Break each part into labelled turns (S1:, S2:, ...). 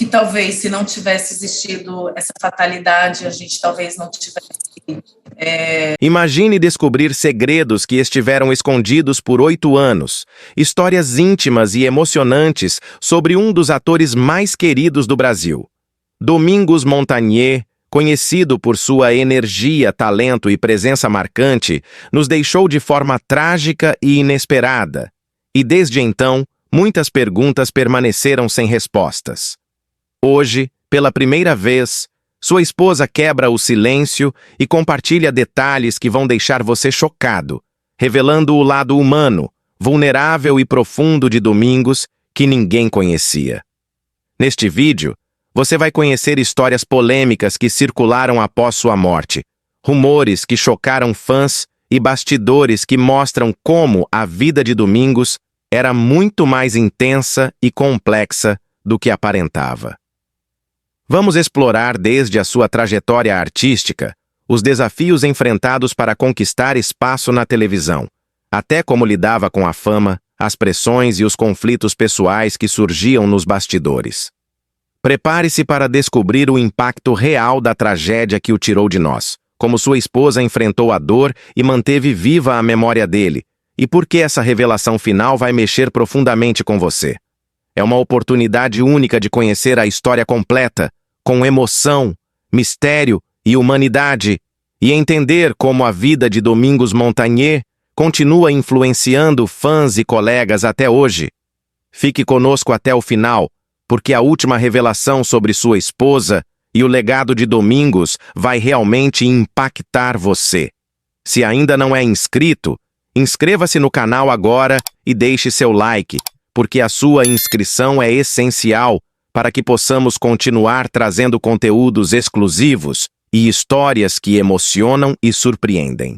S1: talvez, se não tivesse existido essa fatalidade, a gente talvez não tivesse...
S2: Imagine descobrir segredos que estiveram escondidos por 8 anos, histórias íntimas e emocionantes sobre um dos atores mais queridos do Brasil. Domingos Montanher, conhecido por sua energia, talento e presença marcante, nos deixou de forma trágica e inesperada. E desde então, muitas perguntas permaneceram sem respostas. Hoje, pela primeira vez, sua esposa quebra o silêncio e compartilha detalhes que vão deixar você chocado, revelando o lado humano, vulnerável e profundo de Domingos que ninguém conhecia. Neste vídeo, você vai conhecer histórias polêmicas que circularam após sua morte, rumores que chocaram fãs e bastidores que mostram como a vida de Domingos era muito mais intensa e complexa do que aparentava. Vamos explorar desde a sua trajetória artística, os desafios enfrentados para conquistar espaço na televisão, até como lidava com a fama, as pressões e os conflitos pessoais que surgiam nos bastidores. Prepare-se para descobrir o impacto real da tragédia que o tirou de nós, como sua esposa enfrentou a dor e manteve viva a memória dele, e por que essa revelação final vai mexer profundamente com você. É uma oportunidade única de conhecer a história completa, com emoção, mistério e humanidade, e entender como a vida de Domingos Montanher continua influenciando fãs e colegas até hoje. Fique conosco até o final, porque a última revelação sobre sua esposa e o legado de Domingos vai realmente impactar você. Se ainda não é inscrito, inscreva-se no canal agora e deixe seu like, porque a sua inscrição é essencial para que possamos continuar trazendo conteúdos exclusivos e histórias que emocionam e surpreendem.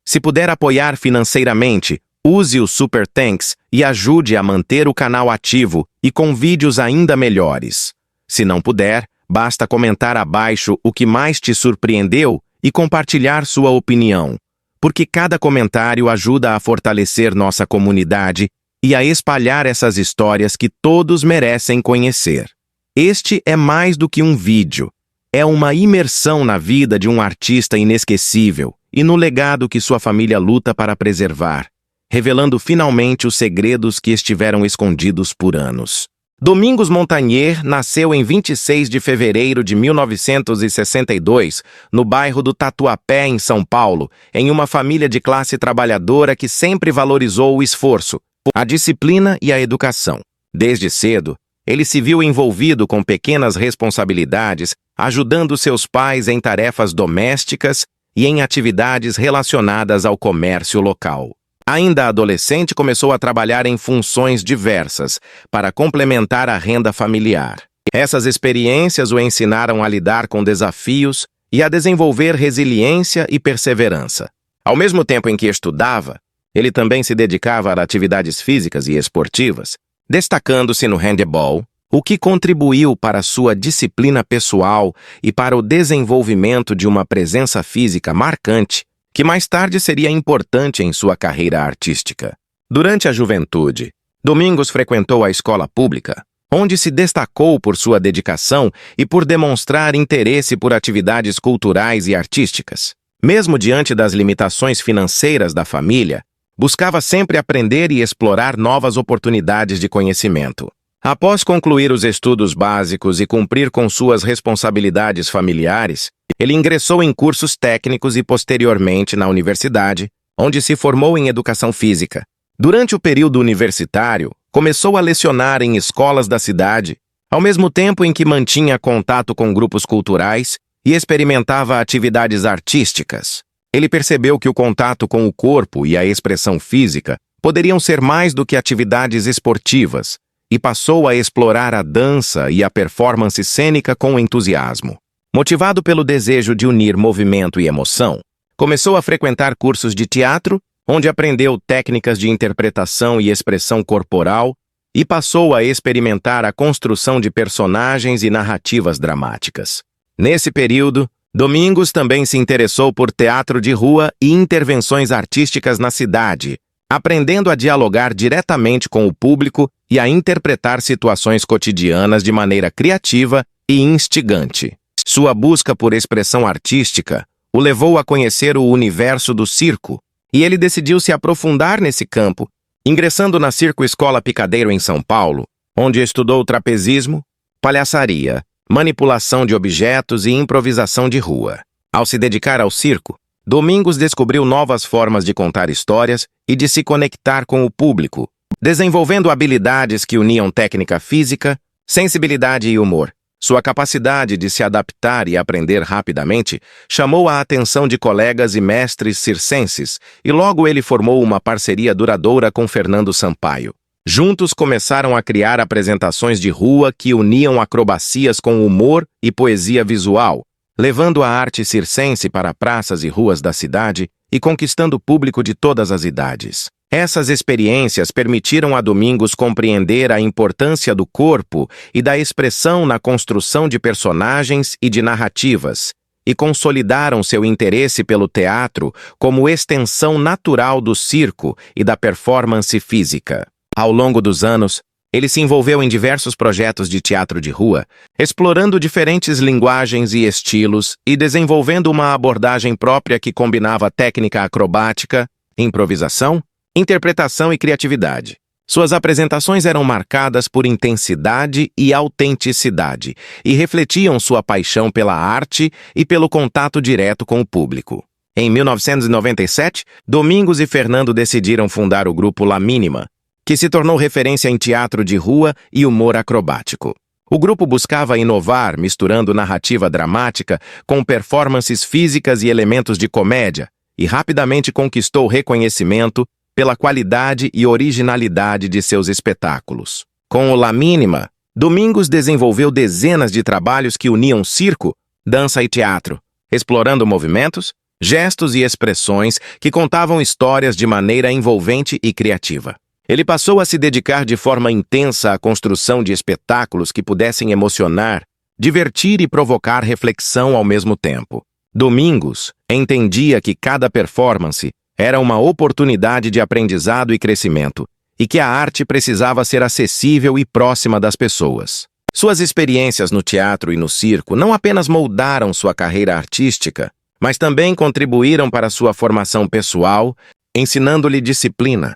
S2: Se puder apoiar financeiramente, use o Super Thanks e ajude a manter o canal ativo e com vídeos ainda melhores. Se não puder, basta comentar abaixo o que mais te surpreendeu e compartilhar sua opinião, porque cada comentário ajuda a fortalecer nossa comunidade e a espalhar essas histórias que todos merecem conhecer. Este é mais do que um vídeo. É uma imersão na vida de um artista inesquecível e no legado que sua família luta para preservar, revelando finalmente os segredos que estiveram escondidos por anos. Domingos Montanher nasceu em 26 de fevereiro de 1962, no bairro do Tatuapé, em São Paulo, em uma família de classe trabalhadora que sempre valorizou o esforço, a disciplina e a educação. Desde cedo, ele se viu envolvido com pequenas responsabilidades, ajudando seus pais em tarefas domésticas e em atividades relacionadas ao comércio local. Ainda adolescente, começou a trabalhar em funções diversas para complementar a renda familiar. Essas experiências o ensinaram a lidar com desafios e a desenvolver resiliência e perseverança. Ao mesmo tempo em que estudava, ele também se dedicava a atividades físicas e esportivas, destacando-se no handebol, o que contribuiu para sua disciplina pessoal e para o desenvolvimento de uma presença física marcante, que mais tarde seria importante em sua carreira artística. Durante a juventude, Domingos frequentou a escola pública, onde se destacou por sua dedicação e por demonstrar interesse por atividades culturais e artísticas. Mesmo diante das limitações financeiras da família, buscava sempre aprender e explorar novas oportunidades de conhecimento. Após concluir os estudos básicos e cumprir com suas responsabilidades familiares, ele ingressou em cursos técnicos e posteriormente na universidade, onde se formou em educação física. Durante o período universitário, começou a lecionar em escolas da cidade, ao mesmo tempo em que mantinha contato com grupos culturais e experimentava atividades artísticas. Ele percebeu que o contato com o corpo e a expressão física poderiam ser mais do que atividades esportivas, e passou a explorar a dança e a performance cênica com entusiasmo. Motivado pelo desejo de unir movimento e emoção, começou a frequentar cursos de teatro, onde aprendeu técnicas de interpretação e expressão corporal e passou a experimentar a construção de personagens e narrativas dramáticas. Nesse período, Domingos também se interessou por teatro de rua e intervenções artísticas na cidade, aprendendo a dialogar diretamente com o público e a interpretar situações cotidianas de maneira criativa e instigante. Sua busca por expressão artística o levou a conhecer o universo do circo, e ele decidiu se aprofundar nesse campo, ingressando na Circo Escola Picadeiro em São Paulo, onde estudou trapezismo, palhaçaria, manipulação de objetos e improvisação de rua. Ao se dedicar ao circo, Domingos descobriu novas formas de contar histórias e de se conectar com o público, desenvolvendo habilidades que uniam técnica física, sensibilidade e humor. Sua capacidade de se adaptar e aprender rapidamente chamou a atenção de colegas e mestres circenses, e logo ele formou uma parceria duradoura com Fernando Sampaio. Juntos começaram a criar apresentações de rua que uniam acrobacias com humor e poesia visual, levando a arte circense para praças e ruas da cidade e conquistando público de todas as idades. Essas experiências permitiram a Domingos compreender a importância do corpo e da expressão na construção de personagens e de narrativas, e consolidaram seu interesse pelo teatro como extensão natural do circo e da performance física. Ao longo dos anos, ele se envolveu em diversos projetos de teatro de rua, explorando diferentes linguagens e estilos e desenvolvendo uma abordagem própria que combinava técnica acrobática, improvisação, interpretação e criatividade. Suas apresentações eram marcadas por intensidade e autenticidade e refletiam sua paixão pela arte e pelo contato direto com o público. Em 1997, Domingos e Fernando decidiram fundar o grupo La Mínima, que se tornou referência em teatro de rua e humor acrobático. O grupo buscava inovar, misturando narrativa dramática com performances físicas e elementos de comédia, e rapidamente conquistou reconhecimento pela qualidade e originalidade de seus espetáculos. Com o La Mínima, Domingos desenvolveu dezenas de trabalhos que uniam circo, dança e teatro, explorando movimentos, gestos e expressões que contavam histórias de maneira envolvente e criativa. Ele passou a se dedicar de forma intensa à construção de espetáculos que pudessem emocionar, divertir e provocar reflexão ao mesmo tempo. Domingos entendia que cada performance era uma oportunidade de aprendizado e crescimento, e que a arte precisava ser acessível e próxima das pessoas. Suas experiências no teatro e no circo não apenas moldaram sua carreira artística, mas também contribuíram para sua formação pessoal, ensinando-lhe disciplina,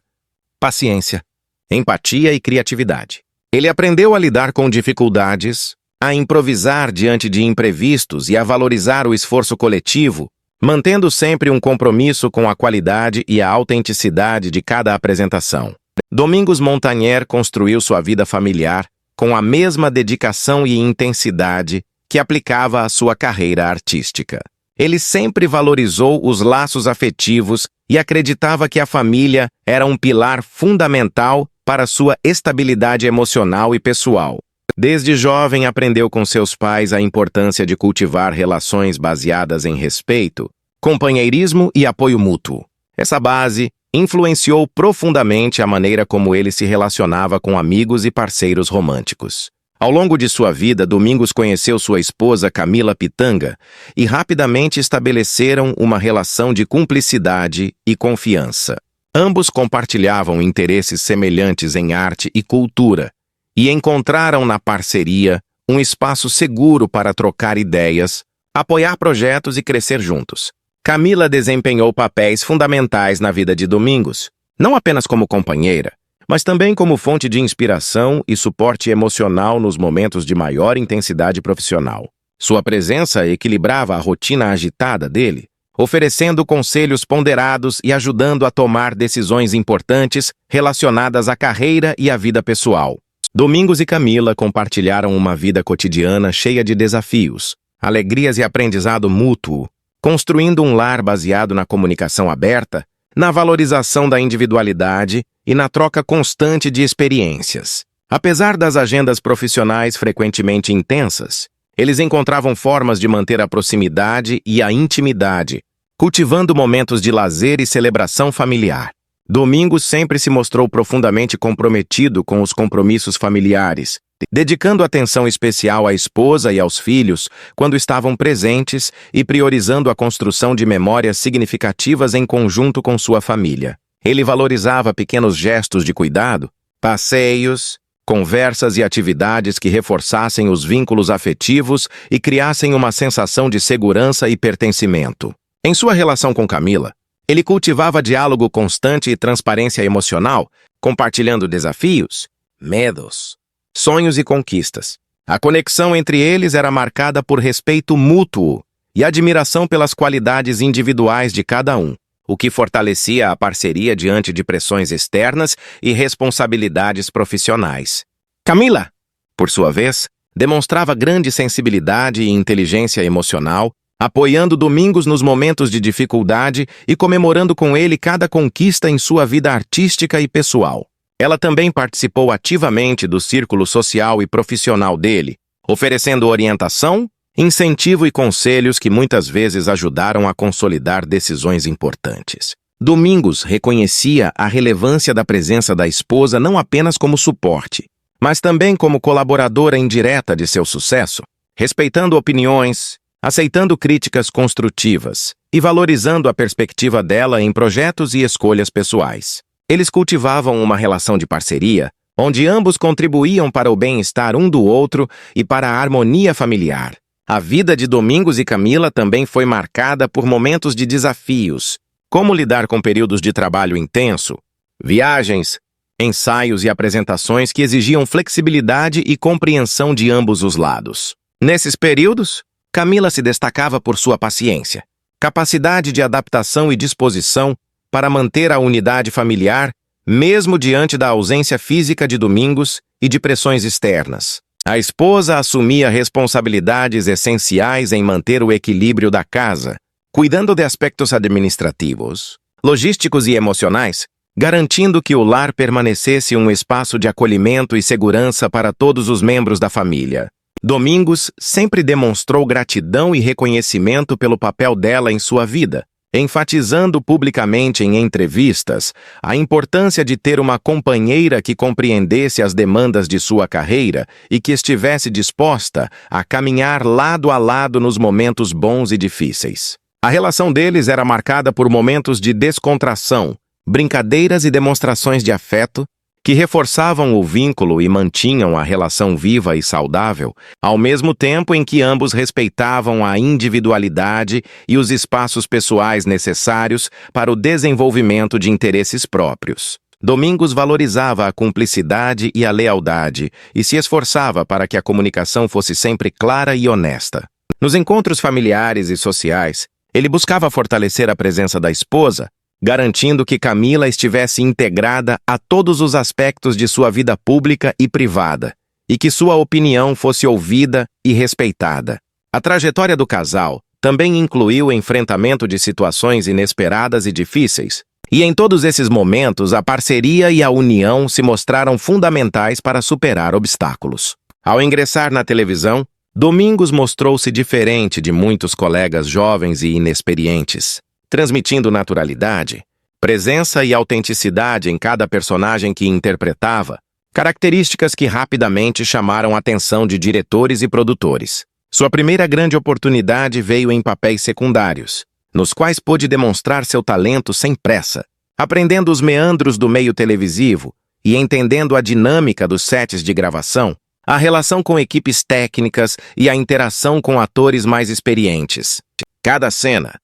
S2: paciência, empatia e criatividade. Ele aprendeu a lidar com dificuldades, a improvisar diante de imprevistos e a valorizar o esforço coletivo, mantendo sempre um compromisso com a qualidade e a autenticidade de cada apresentação. Domingos Montagnier construiu sua vida familiar com a mesma dedicação e intensidade que aplicava à sua carreira artística. Ele sempre valorizou os laços afetivos e acreditava que a família era um pilar fundamental para sua estabilidade emocional e pessoal. Desde jovem aprendeu com seus pais a importância de cultivar relações baseadas em respeito, companheirismo e apoio mútuo. Essa base influenciou profundamente a maneira como ele se relacionava com amigos e parceiros românticos. Ao longo de sua vida, Domingos conheceu sua esposa Camila Pitanga e rapidamente estabeleceram uma relação de cumplicidade e confiança. Ambos compartilhavam interesses semelhantes em arte e cultura e encontraram na parceria um espaço seguro para trocar ideias, apoiar projetos e crescer juntos. Camila desempenhou papéis fundamentais na vida de Domingos, não apenas como companheira, mas também como fonte de inspiração e suporte emocional nos momentos de maior intensidade profissional. Sua presença equilibrava a rotina agitada dele, oferecendo conselhos ponderados e ajudando a tomar decisões importantes relacionadas à carreira e à vida pessoal. Domingos e Camila compartilharam uma vida cotidiana cheia de desafios, alegrias e aprendizado mútuo, construindo um lar baseado na comunicação aberta, na valorização da individualidade e na troca constante de experiências. Apesar das agendas profissionais frequentemente intensas, eles encontravam formas de manter a proximidade e a intimidade, cultivando momentos de lazer e celebração familiar. Domingos sempre se mostrou profundamente comprometido com os compromissos familiares, dedicando atenção especial à esposa e aos filhos quando estavam presentes e priorizando a construção de memórias significativas em conjunto com sua família. Ele valorizava pequenos gestos de cuidado, passeios, conversas e atividades que reforçassem os vínculos afetivos e criassem uma sensação de segurança e pertencimento. Em sua relação com Camila, ele cultivava diálogo constante e transparência emocional, compartilhando desafios, medos, sonhos e conquistas. A conexão entre eles era marcada por respeito mútuo e admiração pelas qualidades individuais de cada um, o que fortalecia a parceria diante de pressões externas e responsabilidades profissionais. Camila, por sua vez, demonstrava grande sensibilidade e inteligência emocional, apoiando Domingos nos momentos de dificuldade e comemorando com ele cada conquista em sua vida artística e pessoal. Ela também participou ativamente do círculo social e profissional dele, oferecendo orientação, incentivo e conselhos que muitas vezes ajudaram a consolidar decisões importantes. Domingos reconhecia a relevância da presença da esposa não apenas como suporte, mas também como colaboradora indireta de seu sucesso, respeitando opiniões, aceitando críticas construtivas e valorizando a perspectiva dela em projetos e escolhas pessoais. Eles cultivavam uma relação de parceria, onde ambos contribuíam para o bem-estar um do outro e para a harmonia familiar. A vida de Domingos e Camila também foi marcada por momentos de desafios, como lidar com períodos de trabalho intenso, viagens, ensaios e apresentações que exigiam flexibilidade e compreensão de ambos os lados. Nesses períodos, Camila se destacava por sua paciência, capacidade de adaptação e disposição para manter a unidade familiar, mesmo diante da ausência física de Domingos e de pressões externas. A esposa assumia responsabilidades essenciais em manter o equilíbrio da casa, cuidando de aspectos administrativos, logísticos e emocionais, garantindo que o lar permanecesse um espaço de acolhimento e segurança para todos os membros da família. Domingos sempre demonstrou gratidão e reconhecimento pelo papel dela em sua vida, enfatizando publicamente em entrevistas a importância de ter uma companheira que compreendesse as demandas de sua carreira e que estivesse disposta a caminhar lado a lado nos momentos bons e difíceis. A relação deles era marcada por momentos de descontração, brincadeiras e demonstrações de afeto que reforçavam o vínculo e mantinham a relação viva e saudável, ao mesmo tempo em que ambos respeitavam a individualidade e os espaços pessoais necessários para o desenvolvimento de interesses próprios. Domingos valorizava a cumplicidade e a lealdade e se esforçava para que a comunicação fosse sempre clara e honesta. Nos encontros familiares e sociais, ele buscava fortalecer a presença da esposa, garantindo que Camila estivesse integrada a todos os aspectos de sua vida pública e privada, e que sua opinião fosse ouvida e respeitada. A trajetória do casal também incluiu o enfrentamento de situações inesperadas e difíceis, e em todos esses momentos a parceria e a união se mostraram fundamentais para superar obstáculos. Ao ingressar na televisão, Domingos mostrou-se diferente de muitos colegas jovens e inexperientes, transmitindo naturalidade, presença e autenticidade em cada personagem que interpretava, características que rapidamente chamaram a atenção de diretores e produtores. Sua primeira grande oportunidade veio em papéis secundários, nos quais pôde demonstrar seu talento sem pressa, aprendendo os meandros do meio televisivo e entendendo a dinâmica dos sets de gravação, a relação com equipes técnicas e a interação com atores mais experientes. Cada cena,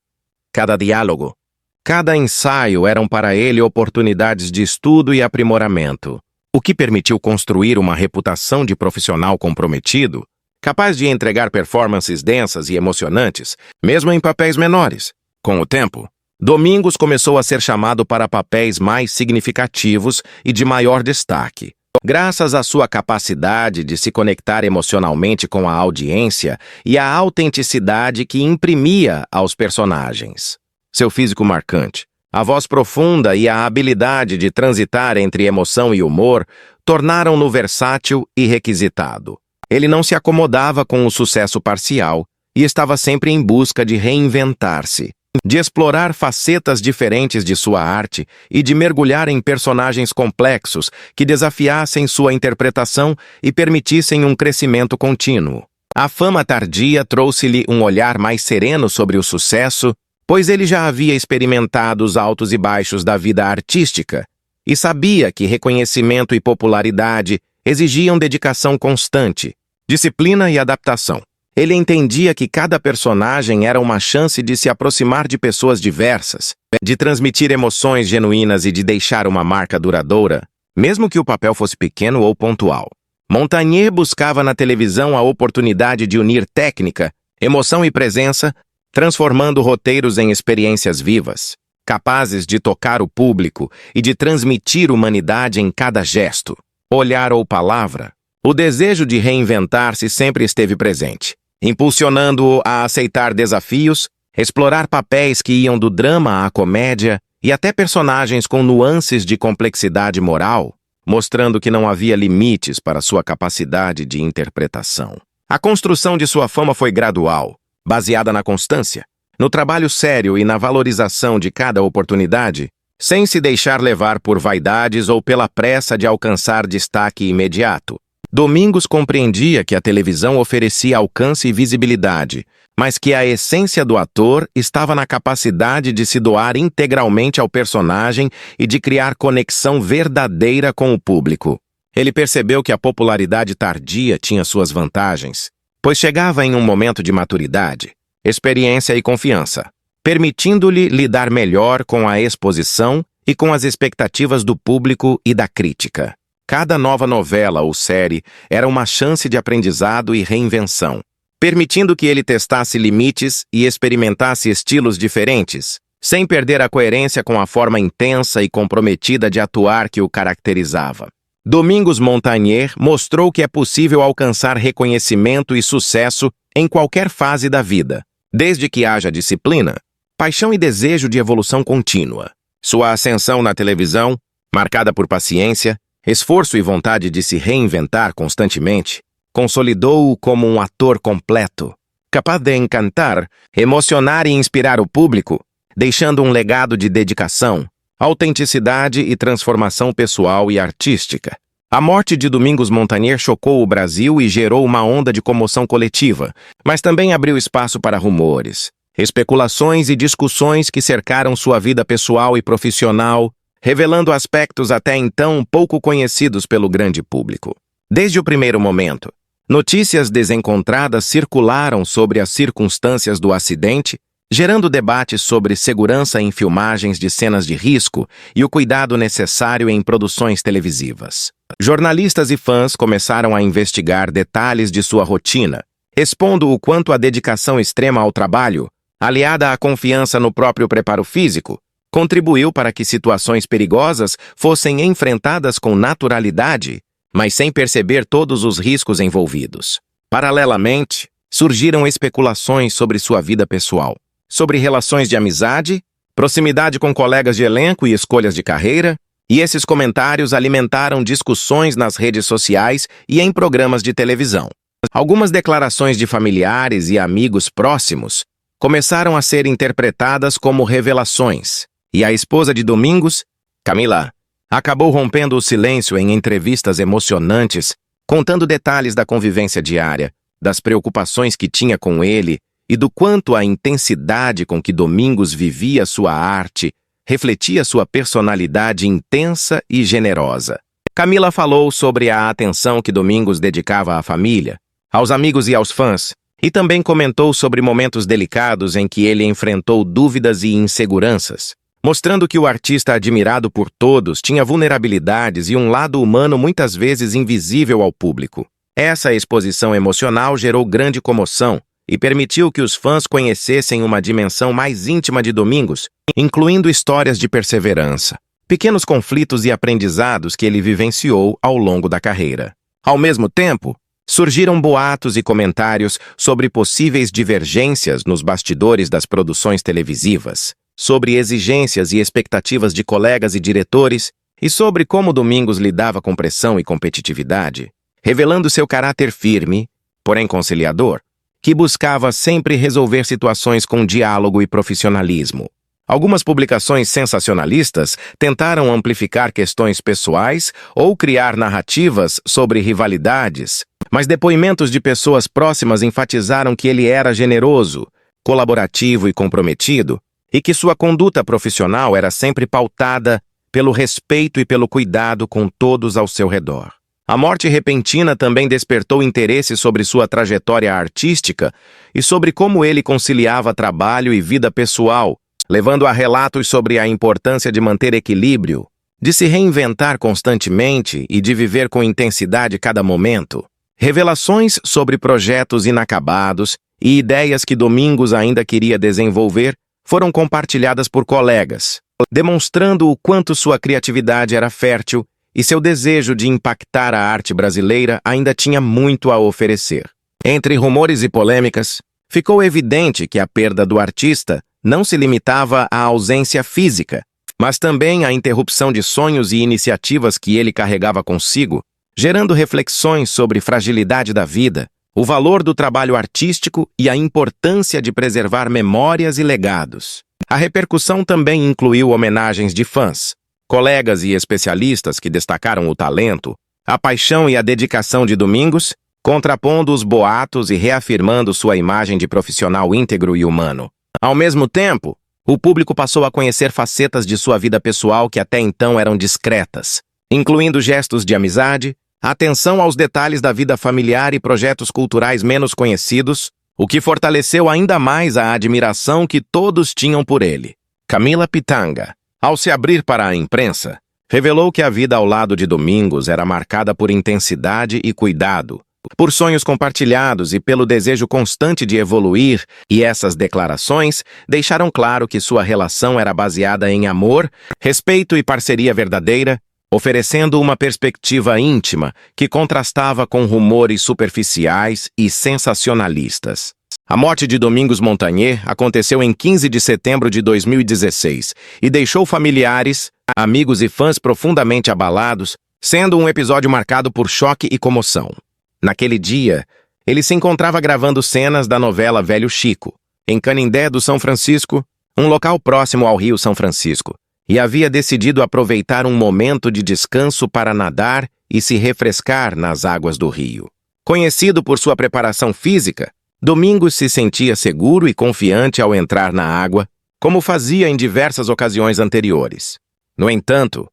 S2: cada diálogo, cada ensaio eram para ele oportunidades de estudo e aprimoramento, o que permitiu construir uma reputação de profissional comprometido, capaz de entregar performances densas e emocionantes, mesmo em papéis menores. Com o tempo, Domingos começou a ser chamado para papéis mais significativos e de maior destaque, graças à sua capacidade de se conectar emocionalmente com a audiência e à autenticidade que imprimia aos personagens. Seu físico marcante, a voz profunda e a habilidade de transitar entre emoção e humor tornaram-no versátil e requisitado. Ele não se acomodava com o sucesso parcial e estava sempre em busca de reinventar-se, de explorar facetas diferentes de sua arte e de mergulhar em personagens complexos que desafiassem sua interpretação e permitissem um crescimento contínuo. A fama tardia trouxe-lhe um olhar mais sereno sobre o sucesso, pois ele já havia experimentado os altos e baixos da vida artística e sabia que reconhecimento e popularidade exigiam dedicação constante, disciplina e adaptação. Ele entendia que cada personagem era uma chance de se aproximar de pessoas diversas, de transmitir emoções genuínas e de deixar uma marca duradoura, mesmo que o papel fosse pequeno ou pontual. Montagnier buscava na televisão a oportunidade de unir técnica, emoção e presença, transformando roteiros em experiências vivas, capazes de tocar o público e de transmitir humanidade em cada gesto, olhar ou palavra. O desejo de reinventar-se sempre esteve presente, impulsionando-o a aceitar desafios, explorar papéis que iam do drama à comédia e até personagens com nuances de complexidade moral, mostrando que não havia limites para sua capacidade de interpretação. A construção de sua fama foi gradual, baseada na constância, no trabalho sério e na valorização de cada oportunidade, sem se deixar levar por vaidades ou pela pressa de alcançar destaque imediato. Domingos compreendia que a televisão oferecia alcance e visibilidade, mas que a essência do ator estava na capacidade de se doar integralmente ao personagem e de criar conexão verdadeira com o público. Ele percebeu que a popularidade tardia tinha suas vantagens, pois chegava em um momento de maturidade, experiência e confiança, permitindo-lhe lidar melhor com a exposição e com as expectativas do público e da crítica. Cada nova novela ou série era uma chance de aprendizado e reinvenção, permitindo que ele testasse limites e experimentasse estilos diferentes, sem perder a coerência com a forma intensa e comprometida de atuar que o caracterizava. Domingos Montagnier mostrou que é possível alcançar reconhecimento e sucesso em qualquer fase da vida, desde que haja disciplina, paixão e desejo de evolução contínua. Sua ascensão na televisão, marcada por paciência, esforço e vontade de se reinventar constantemente, consolidou-o como um ator completo, capaz de encantar, emocionar e inspirar o público, deixando um legado de dedicação, autenticidade e transformação pessoal e artística. A morte de Domingos Montagnier chocou o Brasil e gerou uma onda de comoção coletiva, mas também abriu espaço para rumores, especulações e discussões que cercaram sua vida pessoal e profissional, revelando aspectos até então pouco conhecidos pelo grande público. Desde o primeiro momento, notícias desencontradas circularam sobre as circunstâncias do acidente, gerando debates sobre segurança em filmagens de cenas de risco e o cuidado necessário em produções televisivas. Jornalistas e fãs começaram a investigar detalhes de sua rotina, expondo o quanto a dedicação extrema ao trabalho, aliada à confiança no próprio preparo físico, contribuiu para que situações perigosas fossem enfrentadas com naturalidade, mas sem perceber todos os riscos envolvidos. Paralelamente, surgiram especulações sobre sua vida pessoal, sobre relações de amizade, proximidade com colegas de elenco e escolhas de carreira, e esses comentários alimentaram discussões nas redes sociais e em programas de televisão. Algumas declarações de familiares e amigos próximos começaram a ser interpretadas como revelações, e a esposa de Domingos, Camila, acabou rompendo o silêncio em entrevistas emocionantes, contando detalhes da convivência diária, das preocupações que tinha com ele e do quanto a intensidade com que Domingos vivia sua arte refletia sua personalidade intensa e generosa. Camila falou sobre a atenção que Domingos dedicava à família, aos amigos e aos fãs, e também comentou sobre momentos delicados em que ele enfrentou dúvidas e inseguranças, mostrando que o artista admirado por todos tinha vulnerabilidades e um lado humano muitas vezes invisível ao público. Essa exposição emocional gerou grande comoção e permitiu que os fãs conhecessem uma dimensão mais íntima de Domingos, incluindo histórias de perseverança, pequenos conflitos e aprendizados que ele vivenciou ao longo da carreira. Ao mesmo tempo, surgiram boatos e comentários sobre possíveis divergências nos bastidores das produções televisivas, sobre exigências e expectativas de colegas e diretores e sobre como Domingos lidava com pressão e competitividade, revelando seu caráter firme, porém conciliador, que buscava sempre resolver situações com diálogo e profissionalismo. Algumas publicações sensacionalistas tentaram amplificar questões pessoais ou criar narrativas sobre rivalidades, mas depoimentos de pessoas próximas enfatizaram que ele era generoso, colaborativo e comprometido, e que sua conduta profissional era sempre pautada pelo respeito e pelo cuidado com todos ao seu redor. A morte repentina também despertou interesse sobre sua trajetória artística e sobre como ele conciliava trabalho e vida pessoal, levando a relatos sobre a importância de manter equilíbrio, de se reinventar constantemente e de viver com intensidade cada momento. Revelações sobre projetos inacabados e ideias que Domingos ainda queria desenvolver foram compartilhadas por colegas, demonstrando o quanto sua criatividade era fértil e seu desejo de impactar a arte brasileira ainda tinha muito a oferecer. Entre rumores e polêmicas, ficou evidente que a perda do artista não se limitava à ausência física, mas também à interrupção de sonhos e iniciativas que ele carregava consigo, gerando reflexões sobre fragilidade da vida, o valor do trabalho artístico e a importância de preservar memórias e legados. A repercussão também incluiu homenagens de fãs, colegas e especialistas que destacaram o talento, a paixão e a dedicação de Domingos, contrapondo os boatos e reafirmando sua imagem de profissional íntegro e humano. Ao mesmo tempo, o público passou a conhecer facetas de sua vida pessoal que até então eram discretas, incluindo gestos de amizade, atenção aos detalhes da vida familiar e projetos culturais menos conhecidos, o que fortaleceu ainda mais a admiração que todos tinham por ele. Camila Pitanga, ao se abrir para a imprensa, revelou que a vida ao lado de Domingos era marcada por intensidade e cuidado, por sonhos compartilhados e pelo desejo constante de evoluir, e essas declarações deixaram claro que sua relação era baseada em amor, respeito e parceria verdadeira, oferecendo uma perspectiva íntima que contrastava com rumores superficiais e sensacionalistas. A morte de Domingos Montanher aconteceu em 15 de setembro de 2016 e deixou familiares, amigos e fãs profundamente abalados, sendo um episódio marcado por choque e comoção. Naquele dia, ele se encontrava gravando cenas da novela Velho Chico, em Canindé do São Francisco, um local próximo ao Rio São Francisco, e havia decidido aproveitar um momento de descanso para nadar e se refrescar nas águas do rio. Conhecido por sua preparação física, Domingos se sentia seguro e confiante ao entrar na água, como fazia em diversas ocasiões anteriores. No entanto,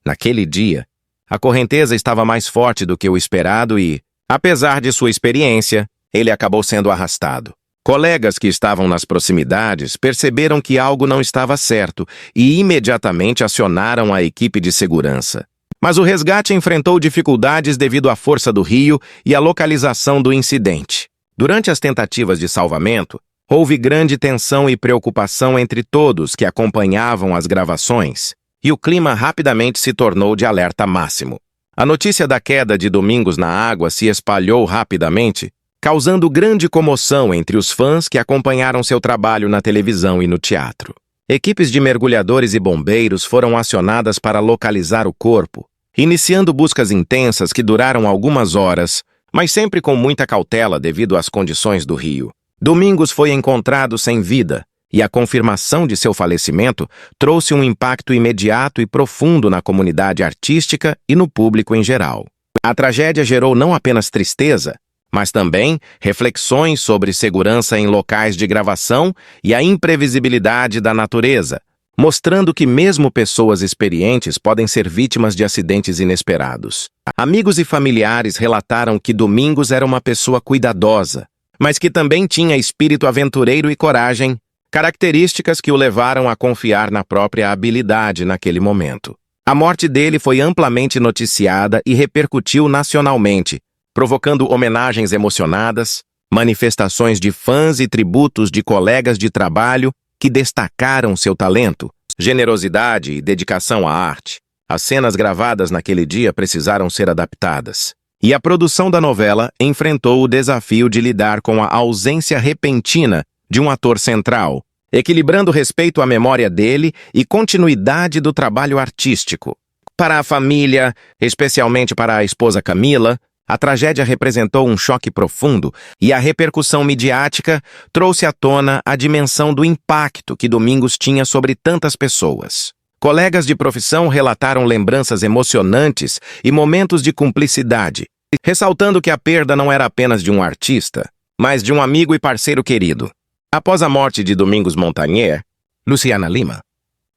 S2: naquele dia, a correnteza estava mais forte do que o esperado e, apesar de sua experiência, ele acabou sendo arrastado. Colegas que estavam nas proximidades perceberam que algo não estava certo e imediatamente acionaram a equipe de segurança. Mas o resgate enfrentou dificuldades devido à força do rio e à localização do incidente. Durante as tentativas de salvamento, houve grande tensão e preocupação entre todos que acompanhavam as gravações, e o clima rapidamente se tornou de alerta máximo. A notícia da queda de Domingos na água se espalhou rapidamente, causando grande comoção entre os fãs que acompanharam seu trabalho na televisão e no teatro. Equipes de mergulhadores e bombeiros foram acionadas para localizar o corpo, iniciando buscas intensas que duraram algumas horas, mas sempre com muita cautela devido às condições do rio. Domingos foi encontrado sem vida, e a confirmação de seu falecimento trouxe um impacto imediato e profundo na comunidade artística e no público em geral. A tragédia gerou não apenas tristeza, mas também reflexões sobre segurança em locais de gravação e a imprevisibilidade da natureza, mostrando que mesmo pessoas experientes podem ser vítimas de acidentes inesperados. Amigos e familiares relataram que Domingos era uma pessoa cuidadosa, mas que também tinha espírito aventureiro e coragem, características que o levaram a confiar na própria habilidade naquele momento. A morte dele foi amplamente noticiada e repercutiu nacionalmente, provocando homenagens emocionadas, manifestações de fãs e tributos de colegas de trabalho que destacaram seu talento, generosidade e dedicação à arte. As cenas gravadas naquele dia precisaram ser adaptadas, e a produção da novela enfrentou o desafio de lidar com a ausência repentina de um ator central, equilibrando respeito à memória dele e continuidade do trabalho artístico. Para a família, especialmente para a esposa Camila, a tragédia representou um choque profundo e a repercussão midiática trouxe à tona a dimensão do impacto que Domingos tinha sobre tantas pessoas. Colegas de profissão relataram lembranças emocionantes e momentos de cumplicidade, ressaltando que a perda não era apenas de um artista, mas de um amigo e parceiro querido. Após a morte de Domingos Montanher, Luciana Lima,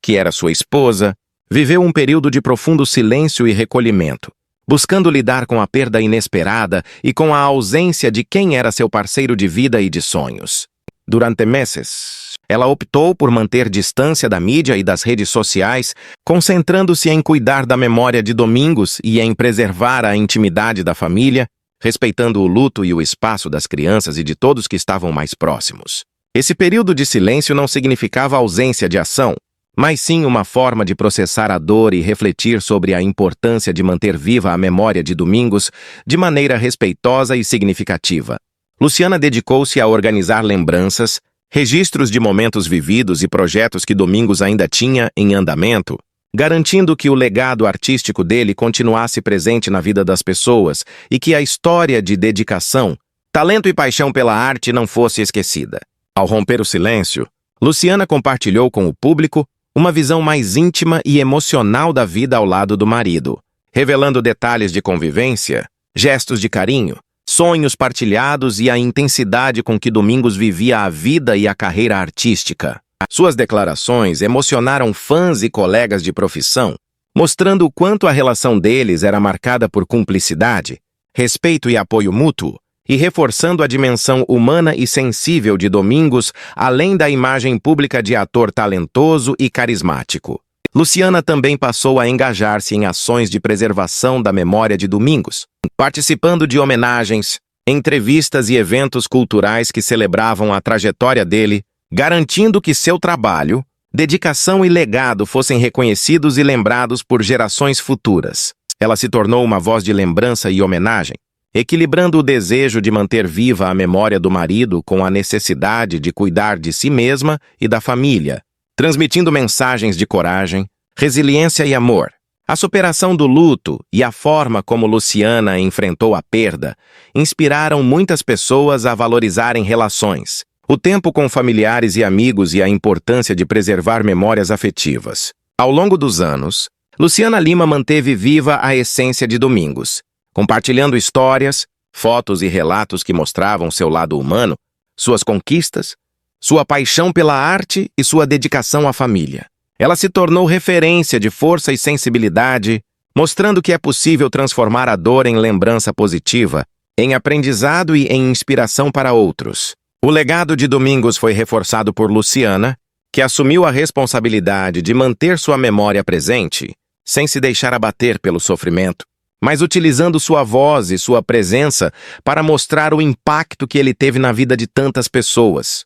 S2: que era sua esposa, viveu um período de profundo silêncio e recolhimento, buscando lidar com a perda inesperada e com a ausência de quem era seu parceiro de vida e de sonhos. Durante meses, ela optou por manter distância da mídia e das redes sociais, concentrando-se em cuidar da memória de Domingos e em preservar a intimidade da família, respeitando o luto e o espaço das crianças e de todos que estavam mais próximos. Esse período de silêncio não significava ausência de ação, mas sim uma forma de processar a dor e refletir sobre a importância de manter viva a memória de Domingos de maneira respeitosa e significativa. Luciana dedicou-se a organizar lembranças, registros de momentos vividos e projetos que Domingos ainda tinha em andamento, garantindo que o legado artístico dele continuasse presente na vida das pessoas e que a história de dedicação, talento e paixão pela arte não fosse esquecida. Ao romper o silêncio, Luciana compartilhou com o público uma visão mais íntima e emocional da vida ao lado do marido, revelando detalhes de convivência, gestos de carinho, sonhos partilhados e a intensidade com que Domingos vivia a vida e a carreira artística. Suas declarações emocionaram fãs e colegas de profissão, mostrando o quanto a relação deles era marcada por cumplicidade, respeito e apoio mútuo, e reforçando a dimensão humana e sensível de Domingos, além da imagem pública de ator talentoso e carismático. Luciana também passou a engajar-se em ações de preservação da memória de Domingos, participando de homenagens, entrevistas e eventos culturais que celebravam a trajetória dele, garantindo que seu trabalho, dedicação e legado fossem reconhecidos e lembrados por gerações futuras. Ela se tornou uma voz de lembrança e homenagem, equilibrando o desejo de manter viva a memória do marido com a necessidade de cuidar de si mesma e da família, transmitindo mensagens de coragem, resiliência e amor. A superação do luto e a forma como Luciana enfrentou a perda inspiraram muitas pessoas a valorizarem relações, o tempo com familiares e amigos e a importância de preservar memórias afetivas. Ao longo dos anos, Luciana Lima manteve viva a essência de Domingos, compartilhando histórias, fotos e relatos que mostravam seu lado humano, suas conquistas, sua paixão pela arte e sua dedicação à família. Ela se tornou referência de força e sensibilidade, mostrando que é possível transformar a dor em lembrança positiva, em aprendizado e em inspiração para outros. O legado de Domingos foi reforçado por Luciana, que assumiu a responsabilidade de manter sua memória presente, sem se deixar abater pelo sofrimento, mas utilizando sua voz e sua presença para mostrar o impacto que ele teve na vida de tantas pessoas.